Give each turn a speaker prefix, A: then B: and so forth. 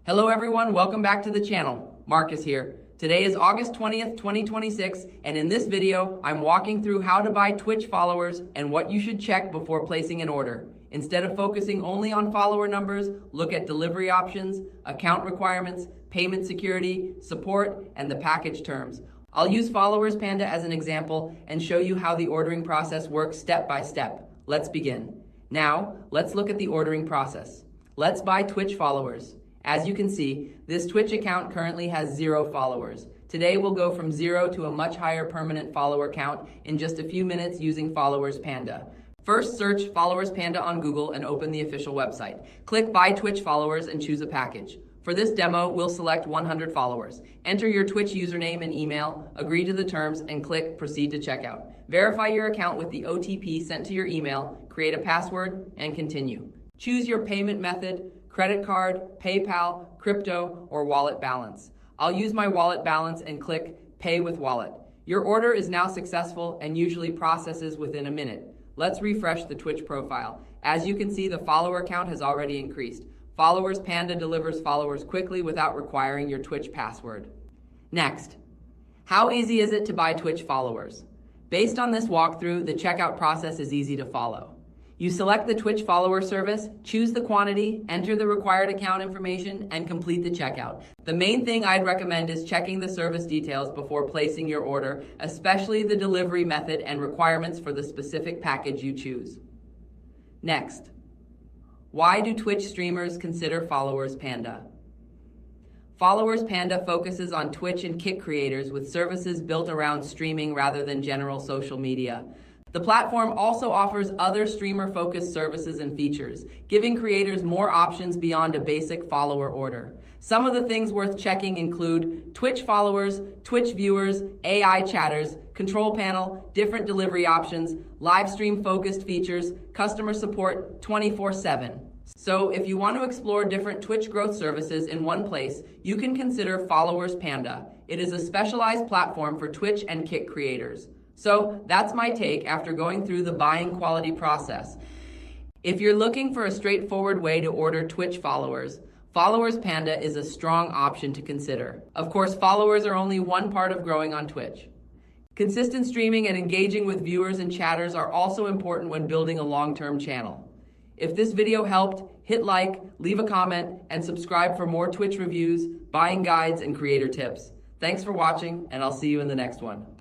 A: Hello everyone, welcome back to the channel. Marcus here. Today is August 20th, 2026, and in this video, I'm walking through how to buy Twitch followers and what you should check before placing an order. Instead of focusing only on follower numbers, look at delivery options, account requirements, payment security, support, and the package terms. I'll use FollowersPanda as an example and show you how the ordering process works step by step. Let's begin. Now, let's look at the ordering process. Let's buy Twitch followers. As you can see, this Twitch account currently has 0 followers. Today we'll go from 0 to a much higher permanent follower count in just a few minutes using FollowersPanda. First, search FollowersPanda on Google and open the official website. Click Buy Twitch Followers and choose a package. For this demo, we'll select 100 followers. Enter your Twitch username and email, agree to the terms, and click Proceed to Checkout. Verify your account with the OTP sent to your email, create a password, and continue. Choose your payment method: credit card, PayPal, crypto, or wallet balance. I'll use my wallet balance and click Pay with Wallet. Your order is now successful and usually processes within a minute. Let's refresh the Twitch profile. As you can see, the follower count has already increased. FollowersPanda delivers followers quickly without requiring your Twitch password. Next, how easy is it to buy Twitch followers? Based on this walkthrough, the checkout process is easy to follow. You select the Twitch follower service, choose the quantity, enter the required account information, and complete the checkout. The main thing I'd recommend is checking the service details before placing your order, especially the delivery method and requirements for the specific package you choose. Next, why do Twitch streamers consider FollowersPanda? FollowersPanda focuses on Twitch and Kick creators with services built around streaming rather than general social media. The platform also offers other streamer-focused services and features, giving creators more options beyond a basic follower order. Some of the things worth checking include Twitch followers, Twitch viewers, AI chatters, control panel, different delivery options, live stream-focused features, customer support 24/7. So if you want to explore different Twitch growth services in one place, you can consider FollowersPanda. It is a specialized platform for Twitch and Kick creators. So that's my take after going through the buying quality process. If you're looking for a straightforward way to order Twitch followers, FollowersPanda is a strong option to consider. Of course, followers are only one part of growing on Twitch. Consistent streaming and engaging with viewers and chatters are also important when building a long-term channel. If this video helped, hit like, leave a comment, and subscribe for more Twitch reviews, buying guides, and creator tips. Thanks for watching, and I'll see you in the next one.